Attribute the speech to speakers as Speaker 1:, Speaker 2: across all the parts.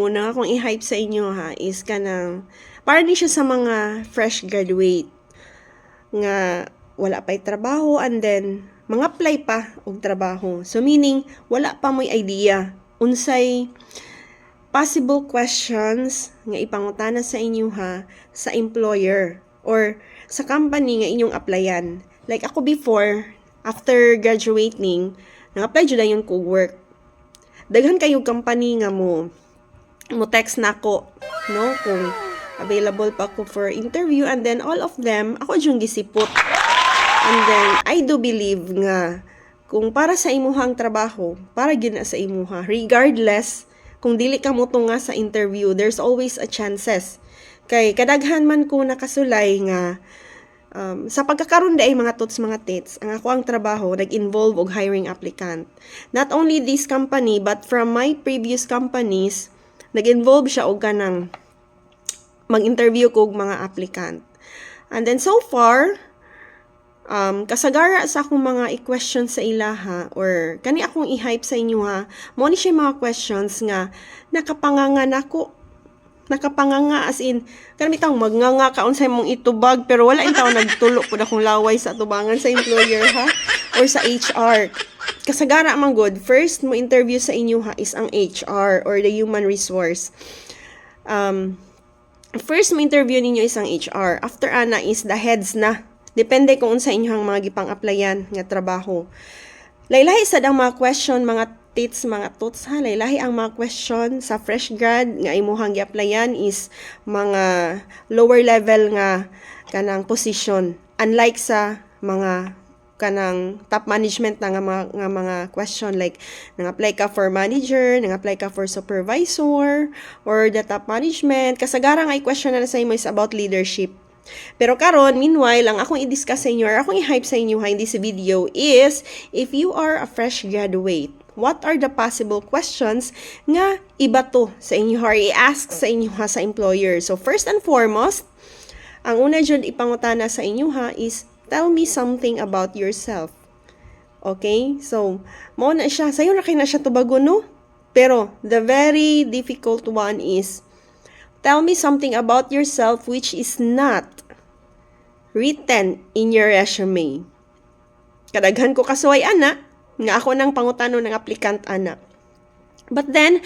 Speaker 1: Una akong i-hype sa inyo ha is kanang para ni siya sa mga fresh graduate nga wala pa'y trabaho and then mga apply pa og trabaho. So meaning wala pa mo'y idea unsay possible questions nga ipangutana sa inyo ha sa employer or sa company nga inyong applyan. Like ako before, after graduating, nang-apply jud dayon ko work. Daghan kayo company nga mo text na ako, no? Kung available pa ako for interview and then all of them, ako yung gisipot. And then, I do believe nga, kung para sa imuhang trabaho, para gyud na sa imuha. Regardless, kung dili ka mo nga sa interview, there's always a chances. Kay kadaghan man ko nakasulay nga, sa pagkakaroon ay mga tots mga tits, ang ako ang trabaho nag-involve og hiring applicant. Not only this company, but from my previous companies, nag-involve siya og kanang mag-interview ko og mga applicant. And then so far, kasagara sa akong mga i-question sa ilaha or kani akong i-hype sa inyo ha, mo ni siya mga questions nga nakapanganga as in kanami taong magnganga ka unsay mong itubag pero wala in taon nagtulo pud akong laway sa tubangan sa employer ha or sa HR. Kasagara man good, first mo interview sa inyo ha is ang HR or the human resource. First mo interview ninyo is ang HR. After ana is the heads na. Depende kung unsa inyong mga gipang-applyan nga trabaho. Laylahi sad ang mga question, mga tits, mga tots ha. Laylahi ang mga question sa fresh grad nga imuhang gi-applyan is mga lower level nga kanang position. Unlike sa mga kanang top management na nga mga question like nang-apply ka for manager, nang-apply ka for supervisor or the top management. Kasagara nga i-question na sa imo is about leadership. Pero karon, meanwhile, ang akong i-discuss sa inyo or akong i-hype sa inyo in this video is if you are a fresh graduate, what are the possible questions nga ibato sa inyo or i-ask sa inyo ha sa employer? So first and foremost, ang una dyan ipangutana sa inyo ha is tell me something about yourself. Okay? So, mao na siya. Sayo na kayo na siya tubago, no? Pero, the very difficult one is tell me something about yourself which is not written in your resume. Kadaghan ko kasuway ana, nga ako nang pangutano ng applicant ana. But then,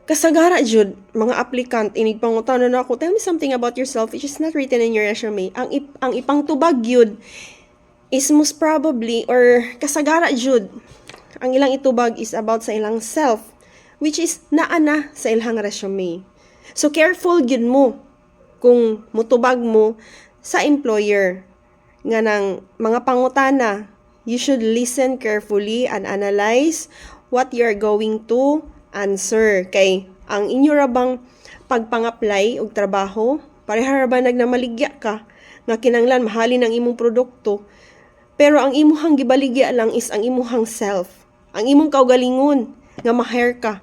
Speaker 1: kasagara jud mga applicant inig pangutano na ako, tell me something about yourself which is not written in your resume. Ang ipangtubag yun is most probably or kasagara jud ang ilang itubag is about sa ilang self which is naana sa ilang resume. So careful gyud mo kung mutubag mo sa employer nga ng mga pangutana. You should listen carefully and analyze what you are going to answer. Kay ang inyo rabang pagpang-apply og trabaho, pareha ra ba nagnamaligya ka nga kinanglan mahalin ang imong produkto, pero ang imuhang gibaligya lang is ang imuhang self, ang imong kaugalingon nga ma-hire ka.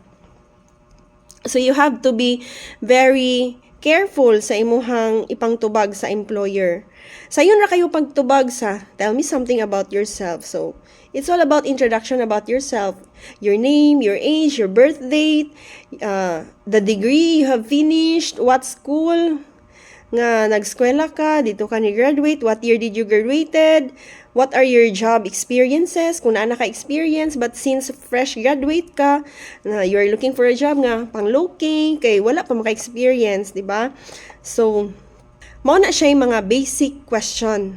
Speaker 1: So you have to be very careful sa imuhang ipangtubag sa employer. Sayon ra kayo pagtubag sa tell me something about yourself. So it's all about introduction about yourself. Your name, your age, your birth date, the degree you have finished, what school nga nag-eskwela ka, dito ka ni-graduate, what year did you graduated, what are your job experiences, kung naana ka experience, but since fresh graduate ka, na you're looking for a job nga, pang-looking, kay wala pa maka-experience, di ba? So, mao na siya yung mga basic question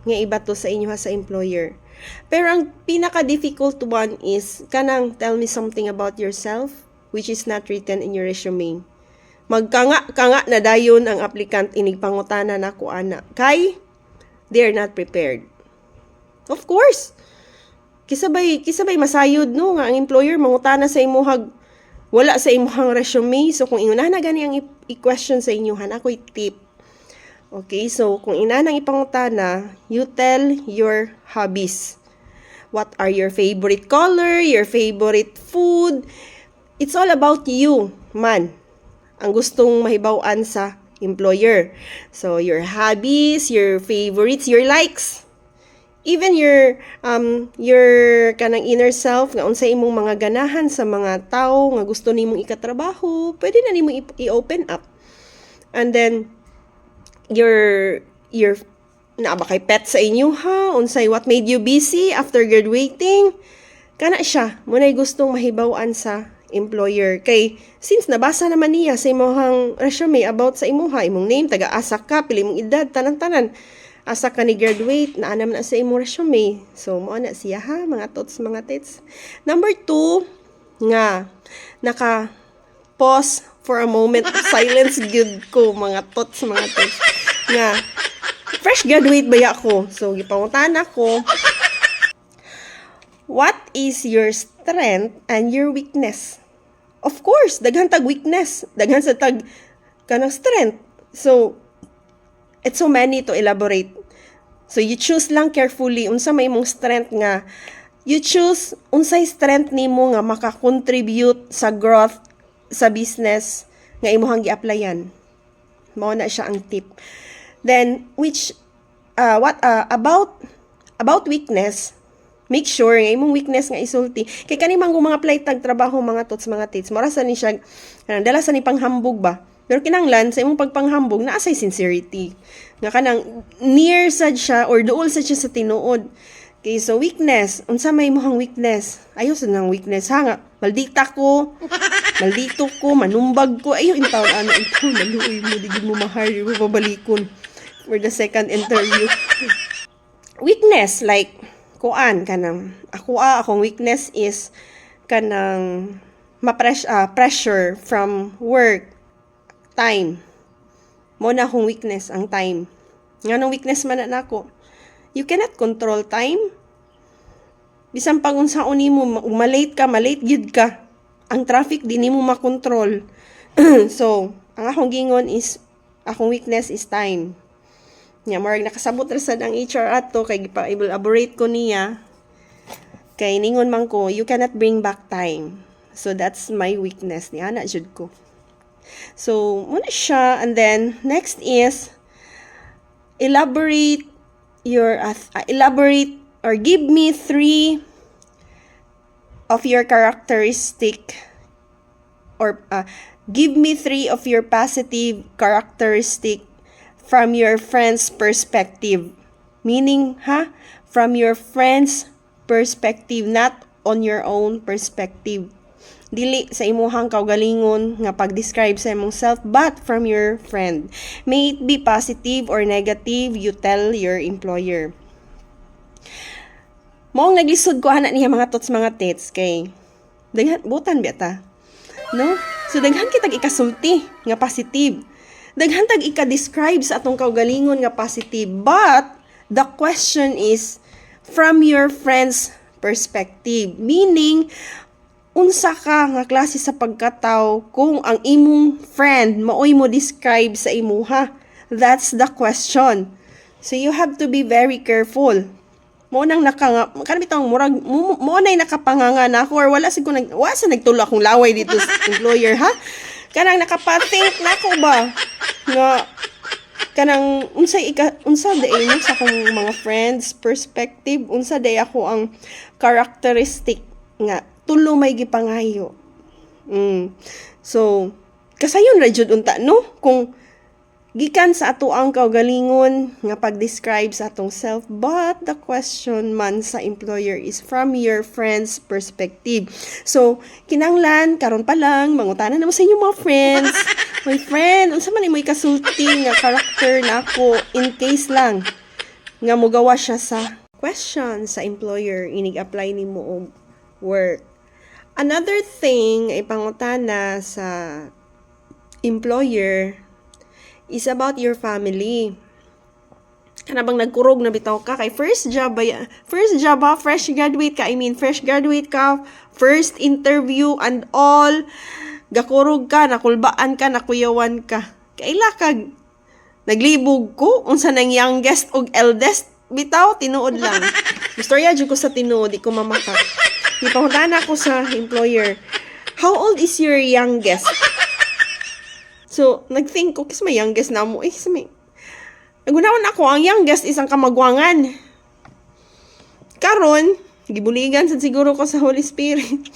Speaker 1: nga ibato sa inyo sa employer. Pero ang pinaka-difficult one is kanang tell me something about yourself which is not written in your resume. Magkanga na dayon ang applicant inig pangutana na ko ana. Kay they're not prepared. Of course. Kisabay masayod no nga ang employer mangutana sa imuhag wala sa imuhang resume. So kung inuna na gani ang i-question sa inyohan, ako'y tip. Okay, so kung ina nang ipangutana, you tell your hobbies. What are your favorite color, your favorite food? It's all about you, man. Ang gustong mahibaw-an sa employer. So, your hobbies, your favorites, your likes. even your kanang inner self nga unsay imong mga ganahan sa mga tao nga gusto nimong ikatrabaho, pwede na nimo i-open up. And then your naa ba kay pet sa inyo ha, unsay what made you busy after graduating, kana siya munay gustong mahibaw-an sa employer. Kay since nabasa naman niya sa imong resume about sa imuha, imong name, taga-asa ka, pili mong edad, tanan-tanan, asa ka ni graduate, naanam na sa imong resume. So mo na siya ha, mga tots, mga tits. Number 2 nga naka-pause for a moment of silence gyud ko, mga tots, mga tits. Nga fresh graduate ba ako? So gipangutan ako, what is your strength and your weakness? Of course, daghan tag weakness, daghan sa tag kanang strength. So, it's so many to elaborate. So, you choose lang carefully unsa may imong strength nga. You choose unsay strength nimo nga maka-contribute sa growth sa business nga imong gi-applyan. Mao na siya ang tip. Then, about weakness, make sure nga imong weakness nga isulti. Kay kanimang mga apply tag trabaho, mga tots, mga tits, mora sa ni siya, dala sa ni panghambog ba? Pero kinanglan sa imong pagpanghambog na asay sincerity. Nga kanang near sad siya or duol sad siya sa tinuod. Okay, so weakness, unsa may imong weakness? Ayaw sa nang weakness ha nga. Maldita ko, maldito ko, manumbag ko. Ayaw intaw maluoy mo, digid mo mahari mo pabalikon for the second interview. Weakness like kuan kanang akong weakness is kanang pressure from work, time. Mo na akong weakness ang time. Nganong weakness man na nako? You cannot control time. Bisan pag unsaon nimo malate gyud ka. Ang traffic di nimo makontrol. So, ang akong gingon is akong weakness is time. Nya marag nakasabot ra sad ang HR ato kay gipa-elaborate ko niya. Kay ningon man ko, you cannot bring back time. So that's my weakness ni ana jud ko. So muna siya, and then next is elaborate or give me 3 of your characteristic or give me 3 of your positive characteristic from your friend's perspective. Meaning, from your friend's perspective, not on your own perspective. Dili sa imuhang kaugalingon nga pag-describe sa imong self, but from your friend. May it be positive or negative, you tell your employer. Moong naglisod ko anak niya mga tots, mga tits, kay daghan butan beta. No? So daghan kitag ikasulti nga positive. Daghan tag ika-describe sa atong kaugalingon nga positive, but the question is from your friend's perspective, meaning unsa ka nga klase sa pagkatao kung ang imong friend maoy mo describe sa imuha. That's the question. So you have to be very careful. Mo nang kanabitang murag mo nay nakapanganga na ako, or wala sa nagtula akong laway dito sa employer ha. Kanang nakapathink na ko ba nga kanang unsa day mo sa akong mga friends perspective, unsa day ako ang characteristic nga tulo may gipangayo. So kasayon ra jud unta no, kung gikan sa ato ang kaugalingon nga pag-describe sa atong self, but the question man sa employer is from your friend's perspective. So, kinanglan, karon pa lang, mangutanan naman sa inyo mga friends. My friend, unsa man imo ikasulti nga character nako in case lang nga mogawa siya sa question sa employer, inig-apply nimo og work. Another thing ay pangutana sa employer is about your family. Kana bang nagkurog na bitaw ka kay fresh graduate ka, first interview and all, gakurog ka, nakulbaan ka, nakuyawan ka. Kaila kag naglibog ko unsa nang youngest og eldest bitaw, tinuod lang. Istorya jud ko sa tinuod, di ko mamaka. Ipangutan ako sa employer, how old is your youngest? So, nag-think ko, kasi may youngest na mo. Nagunawon ako, ang youngest isang kamagwangan. Karon, gibuligan sad siguro ko sa Holy Spirit.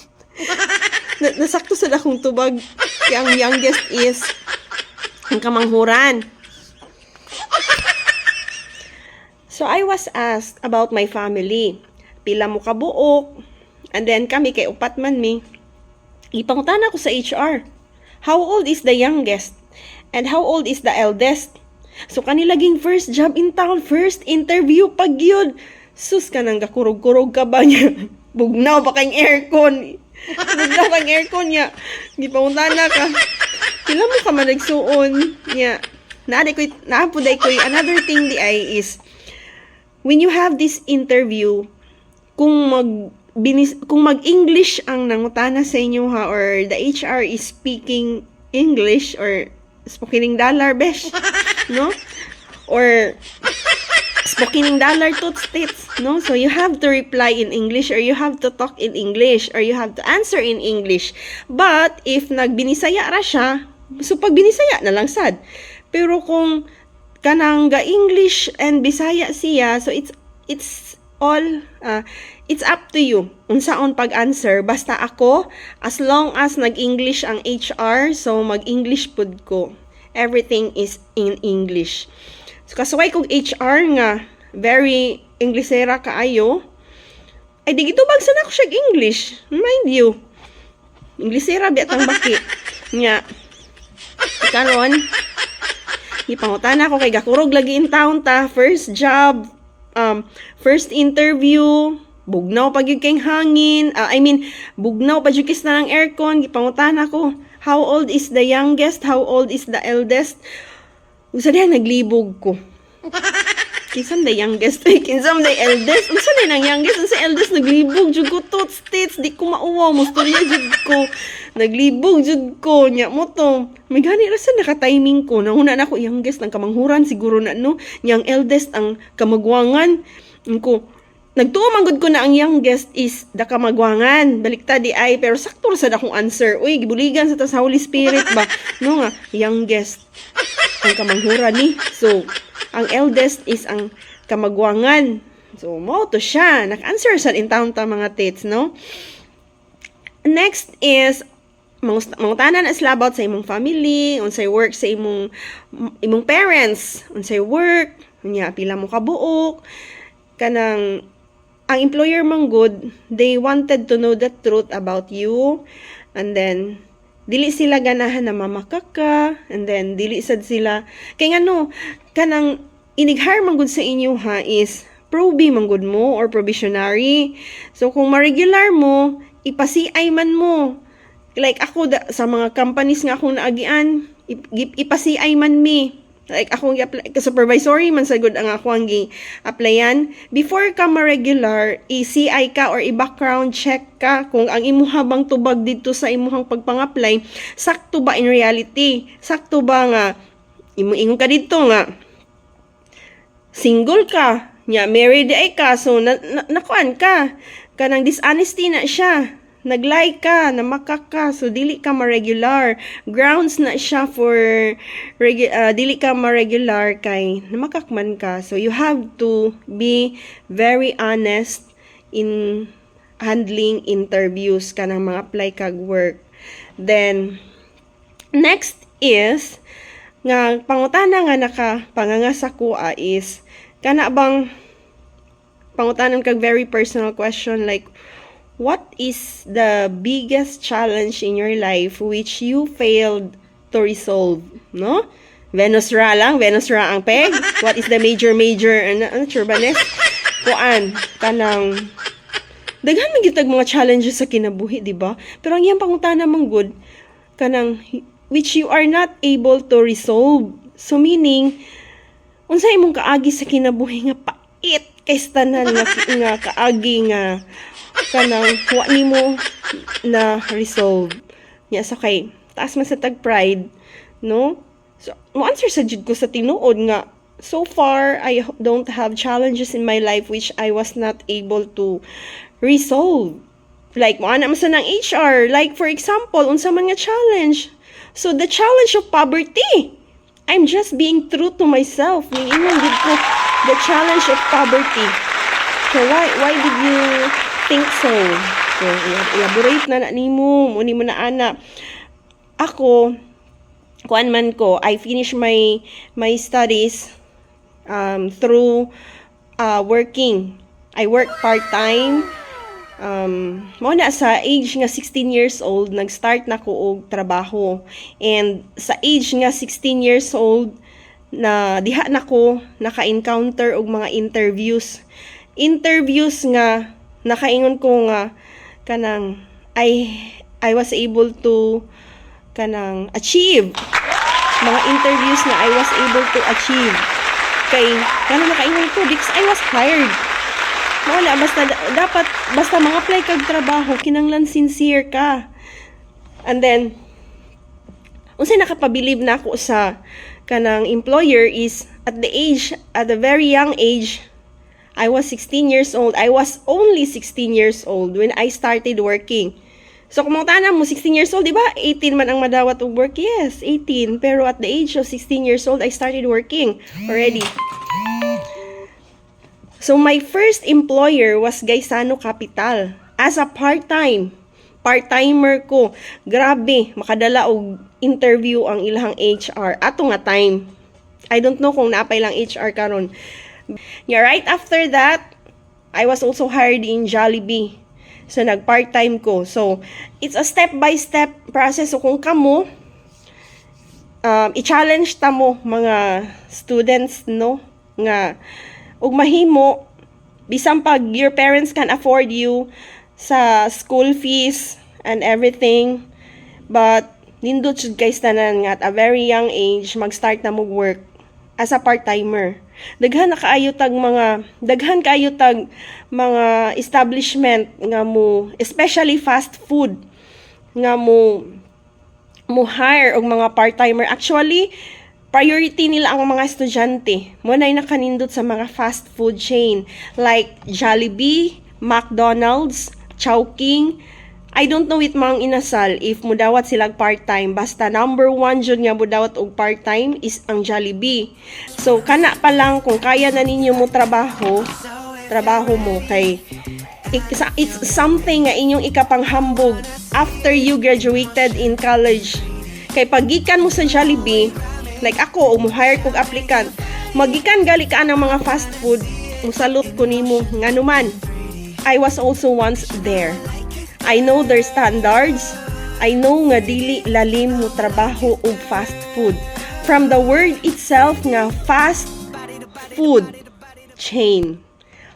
Speaker 1: Nasakto sad akong tubag. Kaya ang youngest is ang kamanghuran. So, I was asked about my family. Pila mo kabuok. And then, kami kay upat man mi. Ipangutana ko sa HR. How old is the youngest? And how old is the eldest? So, kanilaging first job in town, first interview, pag yun. Sus ka nang gakurog-kurog ka ba niya? Bugnaw pa kang aircon. Bugnaw kang aircon niya. Ipangutana ka. Pila mo ka man nagsuon niya. Naapuday ko, another thing di ay is, when you have this interview, kung mag-English ang nangutana sa inyo ha, or the HR is speaking English, or spokening dollar, besh, no? Or spokening dollar toots, no? So you have to reply in English, or you have to talk in English, or you have to answer in English. But, if nagbinisaya ra siya, so pag binisaya na lang sad. Pero kung kanang ga-English and Bisaya siya, so it's all, it's up to you. Unsaon pag-answer. Basta ako, as long as nag-English ang HR, so mag-English pud ko. Everything is in English. So, kasaway kong HR nga, very Inglesera kaayo, ay di gitubag sana ko siya English. Mind you. Inglesera biatang baki. Nga. Karon, ipangutana ko kay gakurog lagi in town ta, first job, first interview, bugnaw pag yung kayong hangin, bugnaw pag yung kis na ng aircon, ipangutana ko, how old is the youngest, how old is the eldest, usa diha naglibog ko. Kinsam the youngest, kinsam the eldest, unsa na nang youngest, unsa eldest, naglibog jud ko, toots, tits, di ko mauwaw, mustorya jud ko, naglibog jud ko, nya mo to, may gani rasa naka-timing ko, nauna na ako youngest, ang kamanghuran, siguro na no, yang eldest, ang kamagwangan, ko, nagtuo ko na ang youngest is the kamagwangan, baliktad di ay, pero sakto sa akong answer, uy, gibuligan sa tas Holy Spirit ba, no nga, youngest, ang kamanghuran ni, so, ang eldest is ang kamagwangan. So, mo to siya. Naka-answer sa in town ta mga tits, no? Next is, mangutana na sila about sa imong family, unsay work sa imong parents, unsay work, unya, pila mo kabuok, kanang, ang employer mang good, they wanted to know the truth about you, and then, dili sila ganahan na mamakaka, and then dili sad sila kay ngano kanang inighire man gud sa inyo ha is probi man gud mo or probationary. So kung ma-regular mo, ipasi-ay man mo. Like ako sa mga companies nga akong naagian, ipasi-ay man mi. Like akong supervisory man sa good ang ako ang gi-applyan. Before ka ma-regular, i-CI ka or i-background check ka kung ang imuha bang tubag dito sa imuhang pagpang-apply, sakto ba in reality? Sakto ba nga ingon ka dito nga single ka, nya married ay ka, so nakuan ka, kanang dishonesty na siya. Nag-lie ka, namakak ka, so dili ka ma-regular. Grounds na siya for dili ka ma-regular kay namakakman ka. So you have to be very honest in handling interviews ka ng mga apply kag work. Then, next is, nga pangutana nga nakapanganga sa kuha is, kana bang pangutanan kag very personal question like, what is the biggest challenge in your life which you failed to resolve? No? Venus Ra ang peg. What is the major, sure ba, Nes? Kuan, kanang, daghan man gitag mga challenges sa kinabuhi, di ba? Pero ang iyang pangutana mang good, kanang, which you are not able to resolve. So meaning, unsa imong kaagi sa kinabuhi nga pait kay tanan nga kaagi nga kanang wa nimo na resolve nya sa kay taas man sa tag pride, no? So mo answer sa jud ko sa tinuod nga so far I don't have challenges in my life which I was not able to resolve. Like mo ana man sa nang HR, like for example unsa man nga challenge, so the challenge of poverty, I'm just being true to myself. Ingon gid ko the challenge of poverty. So why did you think so? So elaborate na nimo, muni mo na ana. Ako kuan man ko, I finish my studies through working. I work part-time. Mao na sa age nga 16 years old nag-start na ko og trabaho, and sa age nga 16 years old na diha na ko naka-encounter og mga interviews nga nakaingon ko nga kanang I was able to kanang achieve mga interviews na I was able to achieve kay kanang nakaingon ko because I was hired. Wala, basta mga-apply kag trabaho, kinanglan sincere ka. And then, unsay nakapabilib na ako sa kanang employer is at the very young age, I was 16 years old. I was only 16 years old when I started working. So, kung mga mo, 16 years old, di ba? 18 man ang madawat og work. Yes, 18. Pero at the age of 16 years old, I started working already. So, my first employer was Gaisano Capital as a part-timer ko. Grabe, makadala og interview ang ilahang HR. Ato nga time. I don't know kung naapay lang HR karon. Yeah, right after that, I was also hired in Jollibee. So, nag-part-time ko. So, it's a step-by-step process. So, kung kamo, i-challenge ta mo mga students, no? Nga, ug mahimo bisan pag your parents can afford you sa school fees and everything, but nindot jud guys tanan nga at a very young age mag-start na mo work as a part-timer. Daghan kaayo tag mga establishment nga mo, especially fast food nga mo hire og mga part-timer. Actually, priority nila ang mga estudyante. Mo na nakanindot sa mga fast food chain like Jollibee, McDonald's, Chowking. I don't know it mang inasal if mudawat silang part-time. Basta number 1 jud nga mudawat og part-time is ang Jollibee. So kana pa lang kung kaya na ninyo mo trabaho mo kay it's something nga inyong ikapanghambog after you graduated in college. Kay pagikan mo sa Jollibee, like ako, umuhire kong applicant, magikan gali ka ng mga fast food, musalot ko nimo nga naman. I was also once there. I know their standards. I know nga dili lalim mo trabaho og fast food. From the word itself nga fast food chain.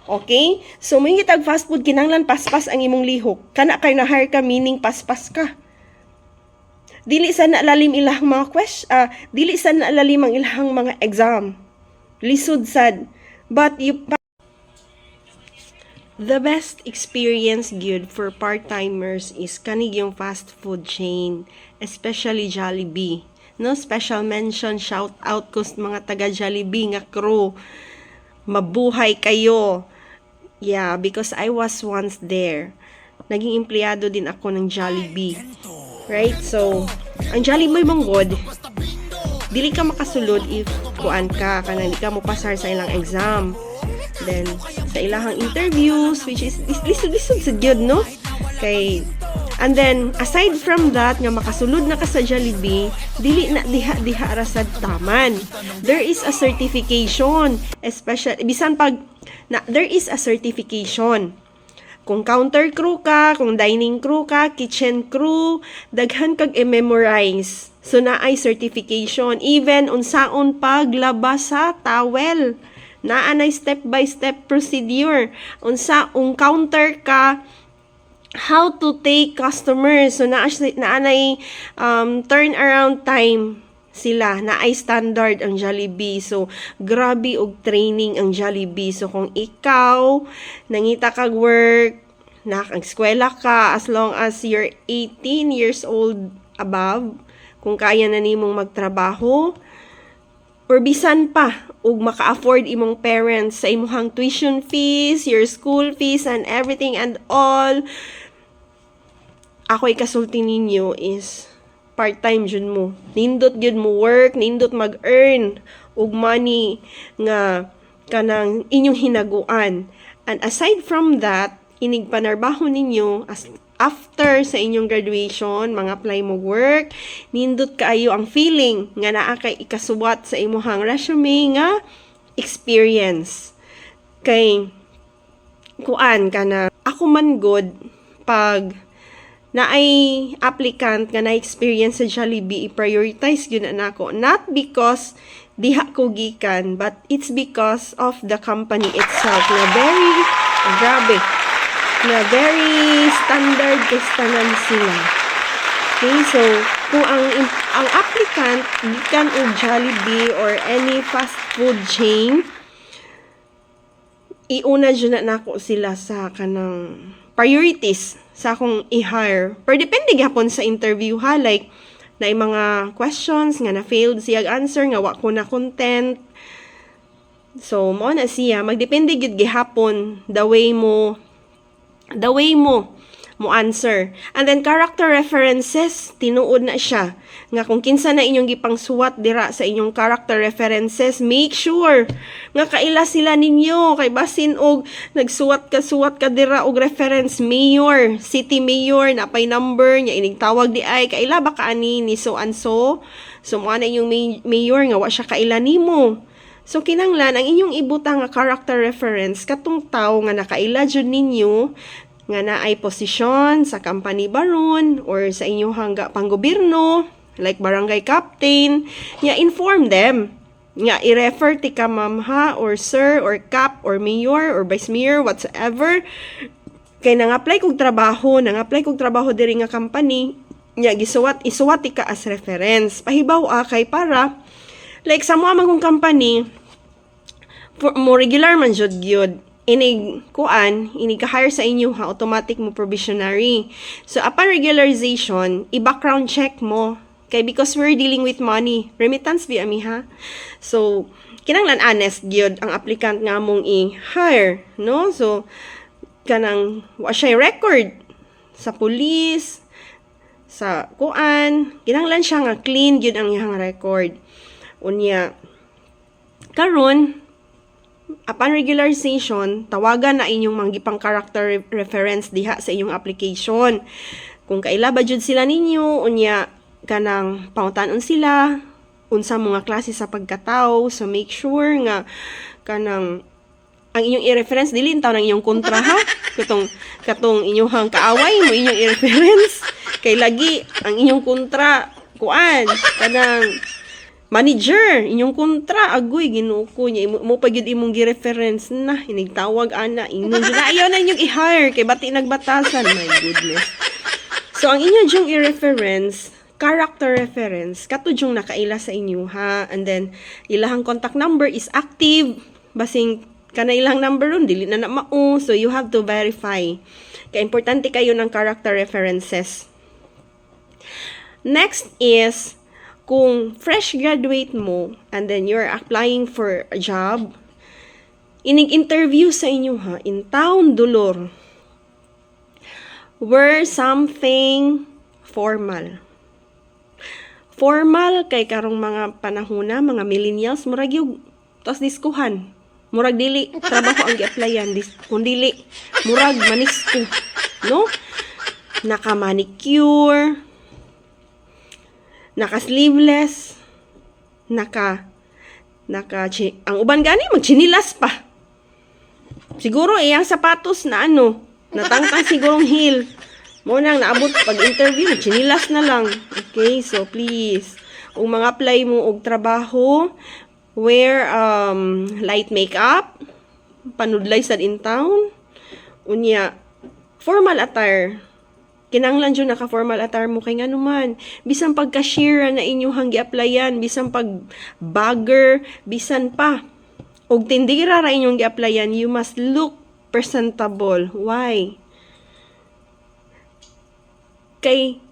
Speaker 1: Okay? So, may kitag fast food, kinanglan paspas ang imong lihok. Kana kay na-hire ka, meaning paspas ka. Dili sa naalalim ilang mga dili sa naalalim ang ilang mga exam. Lisod sad. But the best experience good for part-timers is kanig yung fast food chain, especially Jollibee. No, special mention, shout out ko sa mga taga Jollibee nga crew. Mabuhay kayo. Yeah, because I was once there. Naging empleyado din ako ng Jollibee. Right? So, ang Jollibee manggod, dili ka makasulod if kuan ka, kanang di ka mo pasar sa ilang exam. Then, sa ilahang interviews, which is lisod sa good, no? And then, aside from that, nga makasulod na ka sa Jollibee, dili na diha rasad taman. There is a certification, especially, bisan pag, there is a certification. Kung counter crew ka, kung dining crew ka, kitchen crew, daghan kag i-memorize. So, naay certification. Even, unsaon paglaba sa towel. Naanay step-by-step procedure. Unsaong counter ka, how to take customers. So, naanay turnaround time sila. Naay standard ang Jollibee. So, grabe og training ang Jollibee. So, kung ikaw, nangita kag work, eskwela ka, as long as you're 18 years old above, kung kaya na nimong magtrabaho, or bisan pa, ug maka-afford imong parents sa imong tuition fees, your school fees, and everything and all, ako'y kasulti ninyo is part-time jud mo. Nindot jud mo work, nindot mag-earn og money nga kanang inyong hinaguan. And aside from that, inig panarbaho ninyo as after sa inyong graduation, mga apply mo work, nindot kaayo ang feeling nga naa kay ikasuwat sa imuhang resume nga experience. Kay kuan ka na ako man good pag na ay applicant nga na-experience sa Jollibee, i-prioritize yun na ako. Not because diha ko gikan, but it's because of the company itself na very, grabe, na very standard kastanan sila. Okay, so, kung ang applicant gikan og Jollibee or any fast food chain, iuna dyan na ako sila sa kanang priorities sa akong i-hire. Pero depende gyapon sa interview ha, like na mga questions nga na failed siya answer nga wa ko na content. So mo na siya magdepende gyud gihapon the way mo answer. And then character references, tinuod na siya nga kung kinsa na inyong gipangsuwat dira sa inyong character references, make sure nga kaila sila ninyo kay basin og nagsuwat ka dira og reference mayor, city mayor na pay number nya ining tawag di ay kaila ba kaani ni so and so mo na inyong mayor nga wa siya kaila nimo. So kinanglan ang inyong ibutang nga character reference katong tawo nga nakaila jud ninyo nga na ay posisyon sa company baron or sa inyong hangga panggobyerno like barangay captain, nga inform them nga i-refer ti ka ma'am ha or sir or cap or mayor or vice mayor whatsoever kay nang-apply kog trabaho diri nga company nga isuwat ti ka as reference pahibaw kay para like sa mo amang company for mo regular man jud gyud inig ka-hire sa inyo ha, automatic mo probationary. So, upon regularization, i-background check mo. Kay because we're dealing with money. Remittance bi ami ha. So, kinanglan honest gyud ang applicant nga mong i-hire, no? So, kanang wa siya record sa police, sa kinanglan siya nga clean gyud ang iyang record. Unya, karon upon regularization, tawagan na inyong manggipang character reference diha sa inyong application. Kung kaila ba jud sila ninyo, unya kanang pangutanon sila, unsa mga klase sa pagkatao, so make sure nga kanang ang inyong i-reference dili taw nang inyong kontra ha. Katong inyong kaaway mo inyong i-reference kay lagi ang inyong kontra kanang manager, inyong kontra, agoy, Ginoo ko niya, mo pa gyud imong gi-reference na, hinigtawag ana, inyong ayaw na inyong i-hire, kay bati nagbatasan, my goodness. So, ang inyong yung i-reference, character reference, katod yung nakaila sa inyo, ha, and then, ilahang contact number is active, basing kanailang number ron, dili na mao, so you have to verify. Kaya importante kayo ng character references. Next is, kung fresh graduate mo and then you're applying for a job, inig-interview sa inyo ha, in town dulor, wear something formal. Formal kay karong mga panahona, mga millennials, murag yung tos diskuhan. Murag dili, trabaho ang gi-applyan, kung dili, murag manisko, no? Naka-manicure, naka-sleeveless, ang uban gani, magchinilas pa. Siguro, iyang sapatos na natangtang sigurong heel. Mo nang naabot pag-interview, chinilas na lang. Okay, so please, kung mga apply mo og trabaho, wear light makeup, panudlay sad in town, unya, formal attire. Kinanglan dyan naka-formal attire mo kay nga naman. Bisan pag-cashier na inyong gi-applyan, bisan pag-bagger, bisan pa. Og tindira ra inyong gi-applyan, you must look presentable. Why? Kay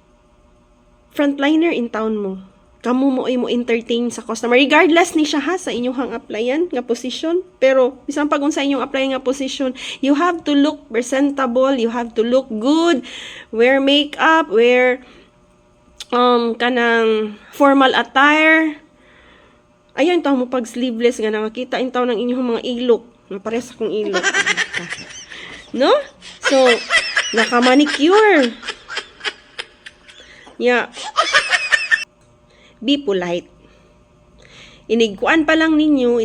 Speaker 1: frontliner in town mo. Kamu mo ay mo entertain sa customer. Regardless ni siya ha sa inyong applyan nga position. Pero, bisan pag sa inyong apply nga position, you have to look presentable, you have to look good, wear makeup, wear kanang formal attire. Ayan, taw mo pag sleeveless nga nakakita in taw ng inyong mga ilok. Mapares akong ilok. No? So, naka-manicure. Yeah. Be polite. Inigkuan pa lang ninyo,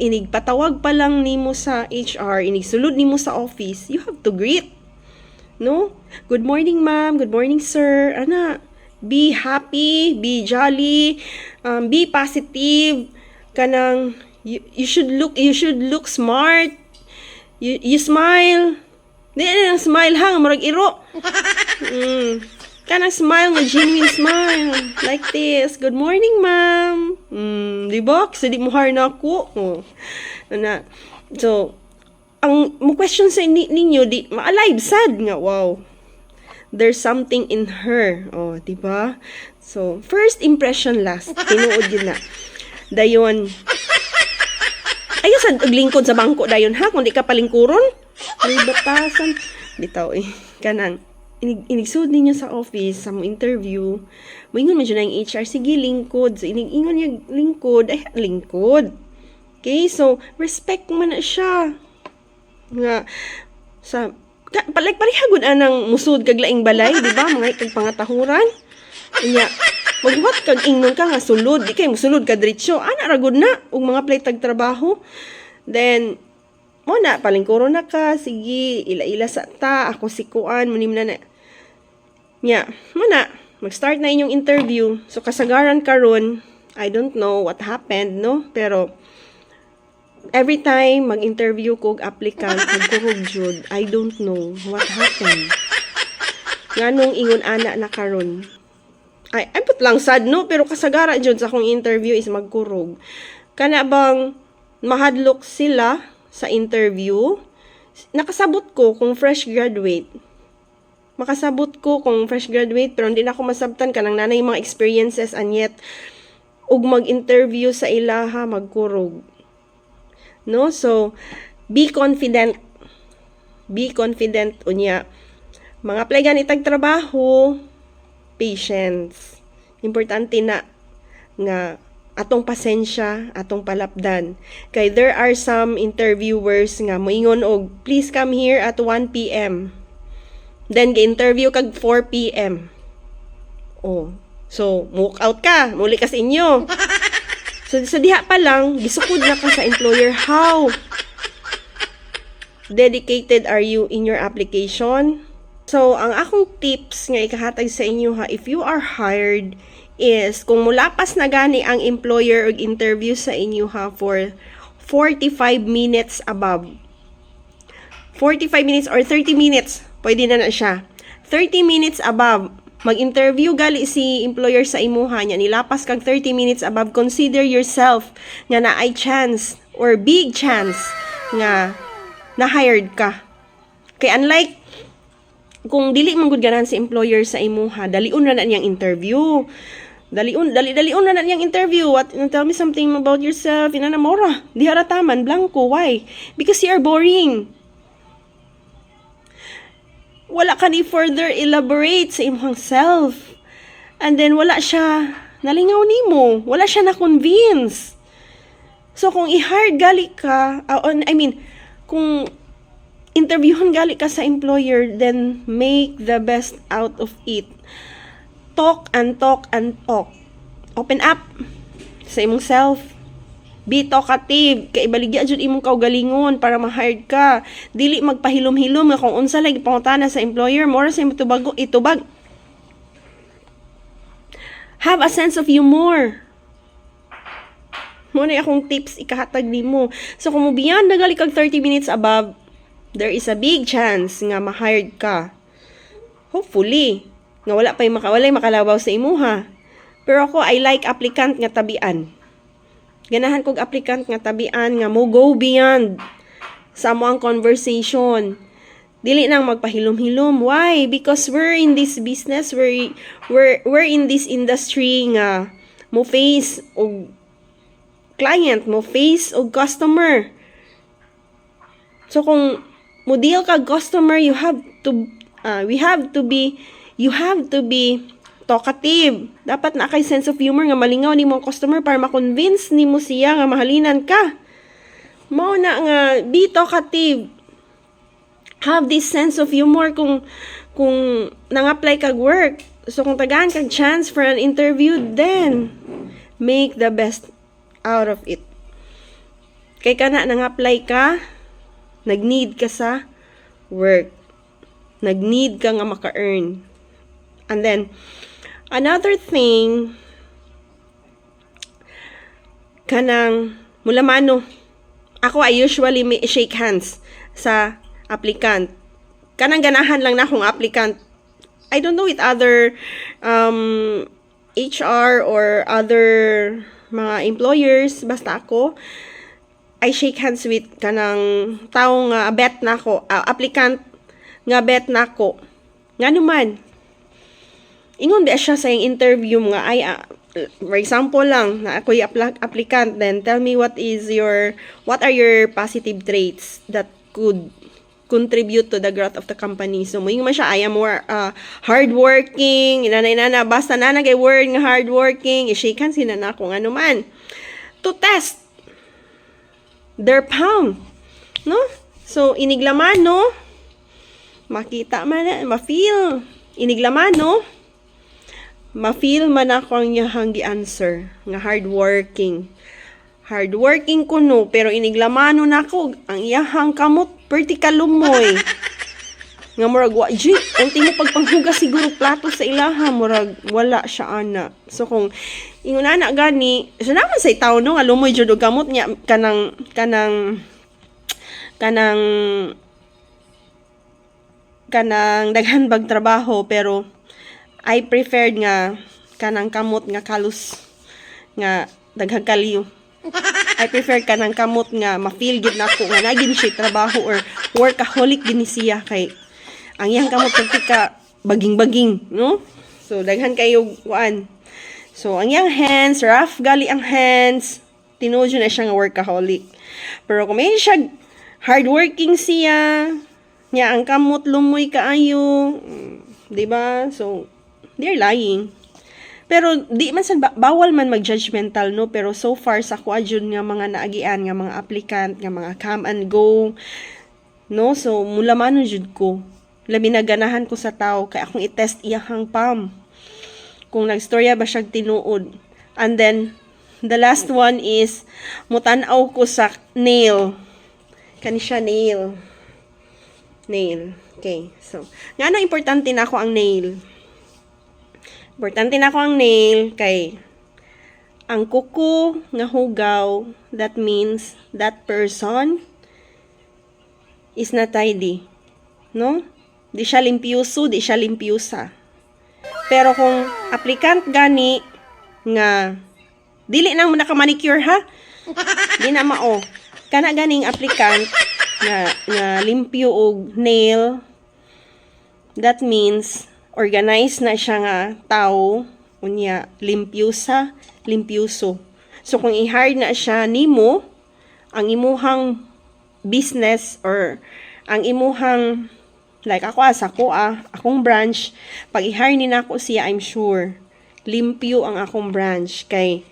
Speaker 1: inigpatawag pa lang nimo sa HR, inigsulod nimo sa office, you have to greet. No? Good morning, ma'am. Good morning, sir. Ana, be happy, be jolly, be positive. Kanang you should look smart. You smile. Di na smile ha, murag iro. Kanang smile nga genuine smile. Like this. Good morning, ma'am. Di ba? Kasi di mo na ako. Oh. Na. So, ang mo question sa ninyo, di ma-alive sad nga. Wow. There's something in her. Oh, di ba? So, first impression last. Tinuod yun na. Dayon. Ayaw sa lingkod sa bangko dayon ha. Kung di ka palingkuron. May batasan. Bitaw eh. Kanang. Inigsud ninyo sa office, sa interview, moingon man dyan ang HR, sige, lingkod. So, ingon niya lingkod, ay, lingkod. Okay, so, respect man na siya. Nga, sa, parihagod anang musud kag laing balay, di ba? Mga ikag pangatahuran. Kanya, magwat kag ingnon ka nga sulod, di kay musulod ka diretsyo. Ana, ragod na, ug mga playtag trabaho. Then, mo na, palingkuro na ka, sige, ila-ila sa ta, ako sikuan, munim na. Yeah, muna, mag-start na inyong interview. So, kasagaran karon, I don't know what happened, no? Pero, every time mag-interview ko applicant, magkurog jud, I don't know what happened. Nganong ingon ana na karon. Ay put lang sad, no? Pero kasagara jud sa akong interview is magkurog. Kana bang mahadlok sila sa interview? Nakasabot ko kung fresh graduate. Makasabot ko kung fresh graduate, pero hindi na ako masabtan kanang nanay mga experiences and yet ug mag-interview sa ilaha magkurog. No? So, be confident. Be confident unya. Mga apply ganitag trabaho, patience. Importante na nga atong pasensya, atong palapdan. Kay there are some interviewers nga moingon og please come here at 1 p.m. Then, ga-interview kag 4 p.m. Oh. So, walk out ka. Muli ka sa inyo. So, sa diha pa lang, gisukod na ka sa employer. How dedicated are you in your application? So, ang akong tips nga ikahatag sa inyo ha, if you are hired, is kung mulapas na gani ang employer og interview sa inyo ha for 45 minutes above. 45 minutes or 30 minutes. Pwede na siya. 30 minutes above, mag-interview gali si employer sa imuha niya, nilapas kag 30 minutes above, consider yourself nga na ay chance or big chance nga na-hired ka. Kay unlike, kung dili man gud ganahan si employer sa imuha, dalion na niyang interview. Dalion na niyang interview. What, tell me something about yourself. Inanamora. Di harataman, blanco. Why? Because you are boring. Wala ka ni further elaborate sa imong self. And then, wala siya nalingaw nimo. Wala siya na-convince. So, kung i-hire gali ka, kung interviewon gali ka sa employer, then make the best out of it. Talk and talk and talk. Open up sa imong self. Be talkative, kay ibaligya jud imong kaugalingon para ma-hired ka. Dili magpahilom-hilom nga kung unsa lagi pangutana sa employer, mora sa imong itubag. Have a sense of humor. Mo na akong tips ikahatag nimo. So kung beyond nagali kag 30 minutes above, there is a big chance nga ma-hired ka. Hopefully, nga walay makalabaw sa imuha. Pero ako, I like applicant nga tabian. Ganahan kog applicant nga tabian nga mo go beyond sa among conversation. Dili nang magpahilom-hilom. Why? Because we're in this business, we're in this industry nga mo face og client, mo face og customer. So kung mo deal kag customer, you have to be talkative. Dapat na kay sense of humor nga malingaw ni mong customer para ma-convince nimo siya nga mahalinan ka. Mao na nga be talkative. Have this sense of humor kung nang-apply kag work. So kung tagaan kag chance for an interview, then make the best out of it. Kay kana nang-apply ka, nag-need ka sa work. Nag-need ka nga maka-earn. And then another thing, kanang mulamano. Ako, I usually shake hands sa applicant. Kanang ganahan lang na akong applicant. I don't know with other HR or other mga employers. Basta ako, I shake hands with kanang tao nga bet na ako, applicant nga bet na ako. Nga naman, ingon di siya sa yung interview nga ay for example lang na ako yung applicant, then tell me what are your positive traits that could contribute to the growth of the company. So mo yung siya I am more hardworking, inana basta na nagay word nga hardworking, i-shake hands na ako ano man to test their palm, no? So iniglaman, no? Makita man, ma-feel iniglaman, no? Ma-feel man ako ang iyahang gi-answer nga hardworking ko no, pero iniglamano na ako ang iyahang kamot vertical lumoy nga murag waji unti mo pagpanghugas siguro plato sa ilaha murag wala siya ana. So kung ingon ana gani so naman say tawo no nga lumoy jud og kamot niya kanang daghan bag trabaho, pero I preferred nga kanang kamot nga kalus nga daghang kaliyo. I prefer kanang kamot nga ma-feel gid nako nga nagin siya trabaho or workaholic gini siya kay ang iyang kamot ka baging-baging, no? So daghan kayo kuan. So ang iyang hands, rough gali ang hands, tinuod na siya nga workaholic. Pero kung may siya hardworking siya, nya ang kamot lumoy kaayo, di ba? So they're lying. Pero di man sa bawal man mag-judgmental, no? Pero so far sa kuadyon nga mga naagian nga mga applicant nga mga come and go, no? So mula man jud ko. Labi na ganahan ko sa tao kay akong i-test iyahang palm. Kung nagstorya ba siya tinuod. And then the last one is mutan-aw ko sa nail. Kani siya nail. Okay. So, nga importante na ako ang nail. Importante na ako ang nail kay ang kuko nga hugaw, that means that person is not tidy. No? Di siya limpyuso, di siya limpyusa. Pero kung applicant gani nga dili nang naka-manicure ha? Di na mao. Kana ganing applicant nga limpyo og nail, that means organized na siya nga tao, unya limpyuso. So kung i-hire na siya nimo, ang imuhang business or ang imuhang like ako akong branch, pag i-hire ni nako siya, I'm sure limpyo ang akong branch kay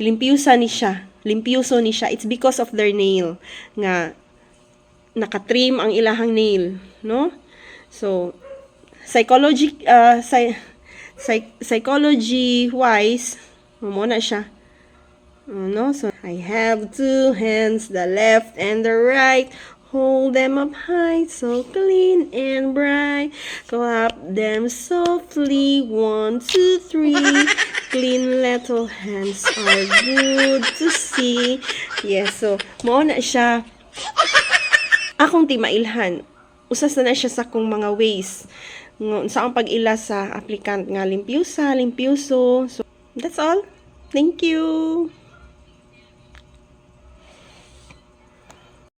Speaker 1: limpyuso ni siya. It's because of their nail nga nakatrim ang ilahang nail, no? So psychology wise mo na siya, no? So I have two hands, the left and the right, hold them up high, so clean and bright, clap them softly, 1, 2, 3, clean little hands are good to see. Yes, so mo na siya akong timailhan. Usas na siya sa kong mga ways sa akong pag-ila sa applicant nga limpyuso. So that's all. Thank you.